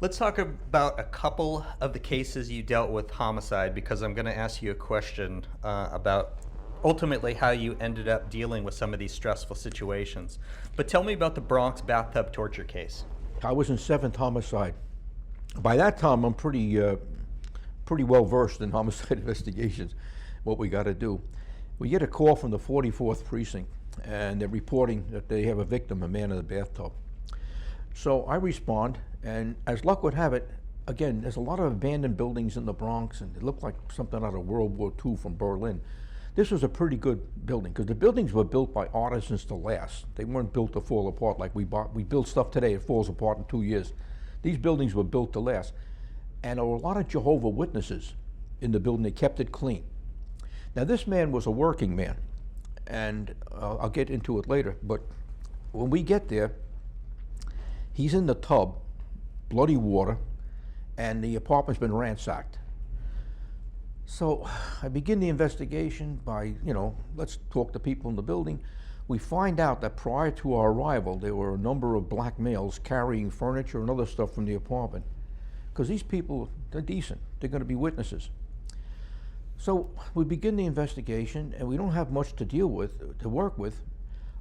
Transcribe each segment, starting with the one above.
Let's talk about a couple of the cases you dealt with homicide because I'm going to ask you a question about ultimately how you ended up dealing with some of these stressful situations. But tell me about the Bronx bathtub torture case. I was in seventh homicide. By that time, I'm pretty well versed in homicide investigations. What we got to do, we get a call from the 44th precinct, and they're reporting that they have a victim, a man in the bathtub. So I respond, and as luck would have it, again, there's a lot of abandoned buildings in the Bronx, and it looked like something out of World War II from Berlin. This was a pretty good building because the buildings were built by artisans to last. They weren't built to fall apart like we build stuff today, it falls apart in 2 years. These buildings were built to last. And there were a lot of Jehovah's Witnesses in the building. They kept it clean. Now this man was a working man, and I'll get into it later, but when we get there, he's in the tub, bloody water, and the apartment's been ransacked. So I begin the investigation by, let's talk to people in the building. We find out that prior to our arrival, there were a number of black males carrying furniture and other stuff from the apartment. Because these people, they're decent. They're going to be witnesses. So we begin the investigation, and we don't have much to work with.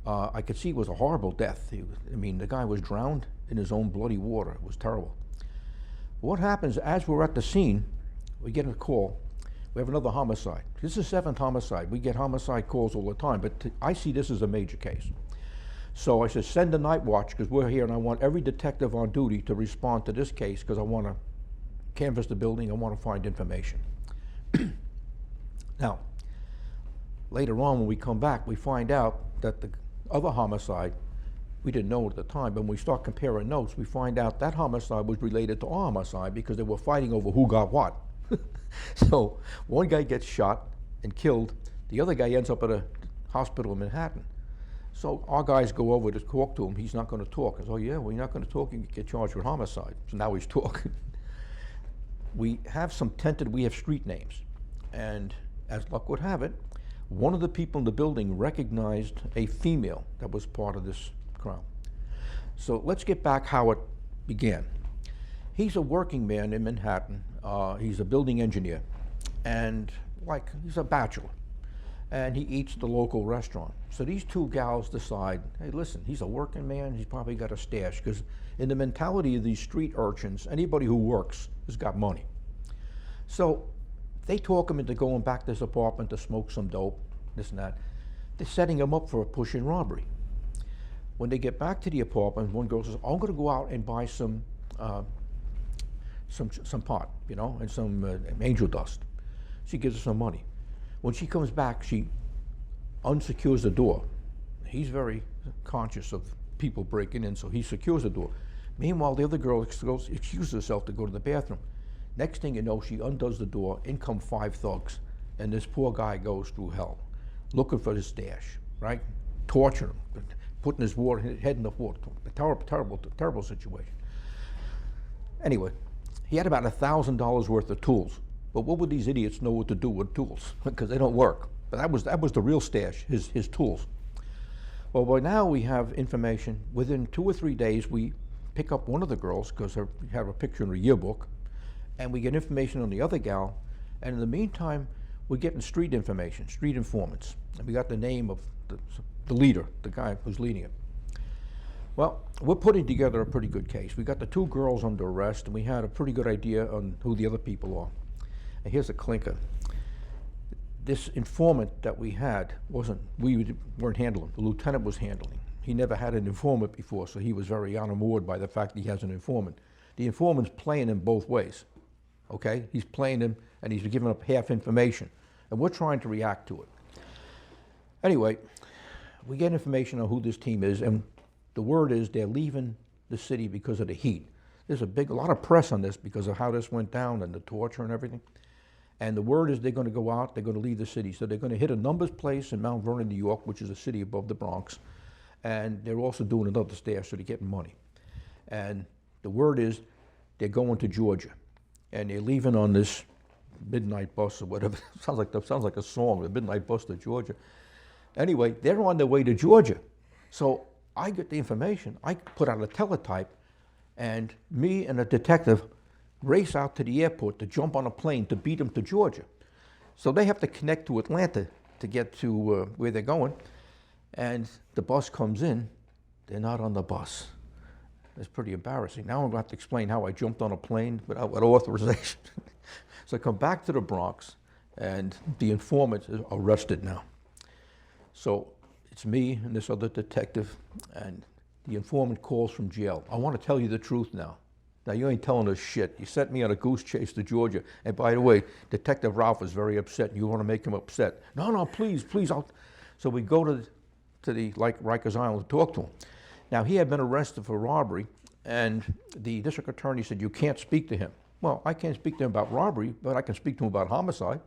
I could see it was a horrible death. The guy was drowned in his own bloody water. It was terrible. What happens, as we're at the scene, we get a call. We have another homicide. This is seventh homicide. We get homicide calls all the time, but I see this as a major case. So I said, send a night watch, because we're here, and I want every detective on duty to respond to this case, because I want to canvass the building, I want to find information. Now, later on when we come back, we find out that the other homicide, we didn't know at the time, but when we start comparing notes, we find out that homicide was related to our homicide because they were fighting over who got what. So one guy gets shot and killed, the other guy ends up at a hospital in Manhattan. So our guys go over to talk to him. He's not going to talk. I said, oh yeah, well, you're not going to talk, you get charged with homicide. So now he's talking. We have street names. And as luck would have it, one of the people in the building recognized a female that was part of this crowd. So let's get back how it began. He's a working man in Manhattan. He's a building engineer. And he's a bachelor. And he eats at the local restaurant. So these two gals decide, hey, listen, he's a working man, he's probably got a stash, because in the mentality of these street urchins, anybody who works has got money. So they talk him into going back to his apartment to smoke some dope, this and that. They're setting him up for a push-in robbery. When they get back to the apartment, one girl says, I'm going to go out and buy some pot, and some angel dust. She gives her some money. When she comes back, she unsecures the door. He's very conscious of people breaking in, so he secures the door. Meanwhile, the other girl excuses herself to go to the bathroom. Next thing you know, she undoes the door, in come 5 thugs, and this poor guy goes through hell, looking for his stash, right? Torturing him, putting his head in the water. Terrible situation. Anyway, he had about $1,000 worth of tools. But what would these idiots know what to do with tools? Because they don't work. But that was the real stash, his tools. Well, by now we have information. Within 2 or 3 days, we pick up one of the girls, because we have a picture in her yearbook, and we get information on the other gal. And in the meantime, we're getting street information, street informants. And we got the name of the leader, the guy who's leading it. Well, we're putting together a pretty good case. We got the 2 girls under arrest, and we had a pretty good idea on who the other people are. And here's a clinker. This informant that we had we weren't handling. The lieutenant was handling. He never had an informant before, so he was very enamored by the fact that he has an informant. The informant's playing him both ways, okay? He's playing him, and he's giving up half information, and we're trying to react to it. Anyway, we get information on who this team is, and the word is they're leaving the city because of the heat. There's a lot of press on this because of how this went down and the torture and everything. And the word is they're going to go out, they're going to leave the city. So they're going to hit a numbers place in Mount Vernon, New York, which is a city above the Bronx. And they're also doing another stash, so they're getting money. And the word is they're going to Georgia. And they're leaving on this midnight bus or whatever. sounds like a song, the midnight bus to Georgia. Anyway, they're on their way to Georgia. So I get the information. I put out a teletype, And me and a detective race out to the airport to jump on a plane to beat them to Georgia. So they have to connect to Atlanta to get to where they're going. And the bus comes in, they're not on the bus. It's pretty embarrassing. Now I'm going to have to explain how I jumped on a plane without authorization. So I come back to the Bronx, and the informant is arrested now. So it's me and this other detective, and the informant calls from jail. I want to tell you the truth now. Now, you ain't telling us shit. You sent me on a goose chase to Georgia. And by the way, Detective Ralph is very upset. You want to make him upset. No, please, please. So we go to the Rikers Island to talk to him. Now, he had been arrested for robbery, and the district attorney said, you can't speak to him. Well, I can't speak to him about robbery, but I can speak to him about homicide.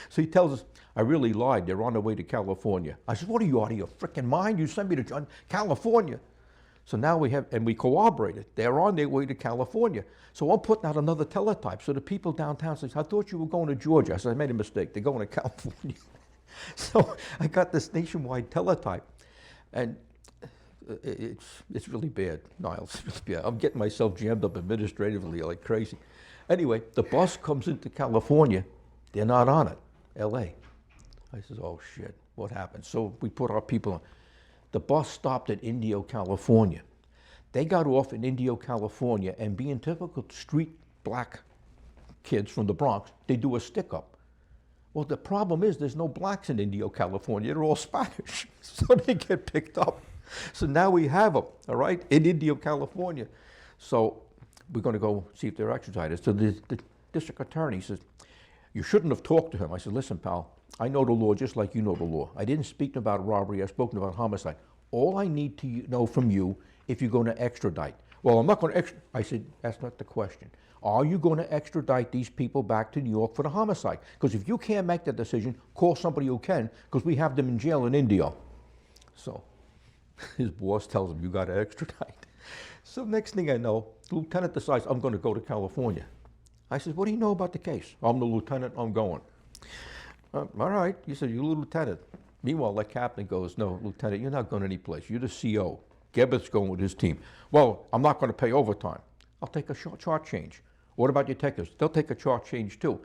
So he tells us, I really lied. They're on their way to California. I said, what are you, out of your freaking mind? You sent me to California. So now we corroborated. They're on their way to California. So I'm putting out another teletype. So the people downtown say, I thought you were going to Georgia. I said, I made a mistake. They're going to California. So I got this nationwide teletype. And it's really bad, Niles. It's really bad. I'm getting myself jammed up administratively like crazy. Anyway, the bus comes into California. They're not on it, L.A. I says, oh, shit, what happened? So we put our people on. The bus stopped at Indio, California. They got off in Indio, California, and being typical street black kids from the Bronx, they do a stick-up. Well, the problem is there's no blacks in Indio, California. They're all Spanish, so they get picked up. So now we have them, all right, in Indio, California. So we're going to go see if they're extradited. So the district attorney says, you shouldn't have talked to him. I said, listen, pal, I know the law just like you know the law. I didn't speak about robbery. I've spoken about homicide. All I need to know from you if you're going to extradite. Well, I'm not going to extradite. I said, that's not the question. Are you going to extradite these people back to New York for the homicide? Because if you can't make that decision, call somebody who can, because we have them in jail in India. So his boss tells him, you got to extradite. So next thing I know, the lieutenant decides, I'm going to go to California. I said, what do you know about the case? I'm the lieutenant, I'm going. All right, he said, you're the lieutenant. Meanwhile, the captain goes, no, lieutenant, you're not going any place. You're the CO. Gebbett's going with his team. Well, I'm not going to pay overtime. I'll take a chart change. What about your detectives? They'll take a chart change too.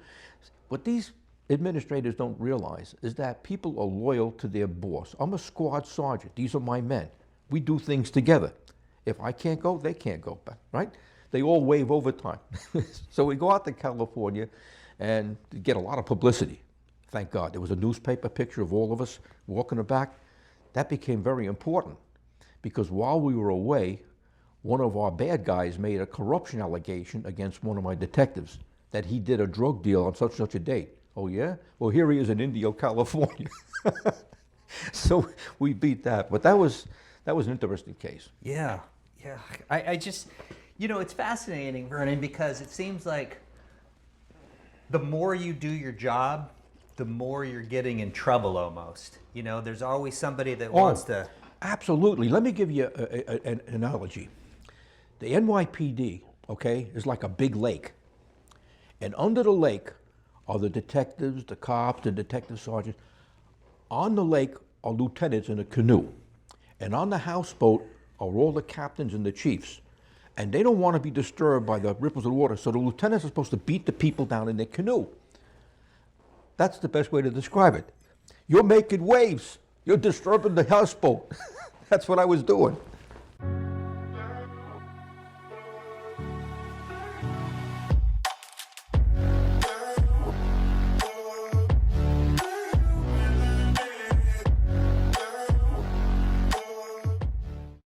What these administrators don't realize is that people are loyal to their boss. I'm a squad sergeant. These are my men. We do things together. If I can't go, they can't go, right? They all waive overtime. So we go out to California and get a lot of publicity. Thank God. There was a newspaper picture of all of us walking the back. That became very important because while we were away, one of our bad guys made a corruption allegation against one of my detectives that he did a drug deal on such and such a date. Oh yeah? Well, here he is in Indio, California. So we beat that. But that was an interesting case. Yeah. I just, it's fascinating, Vernon, because it seems like the more you do your job, the more you're getting in trouble almost. There's always somebody that wants to. Absolutely. Let me give you an analogy. The NYPD, okay, is like a big lake. And under the lake are the detectives, the cops, the detective sergeants. On the lake are lieutenants in a canoe. And on the houseboat are all the captains and the chiefs. And they don't want to be disturbed by the ripples of the water, so the lieutenants are supposed to beat the people down in their canoe. That's the best way to describe it. You're making waves. You're disturbing the houseboat. That's what I was doing.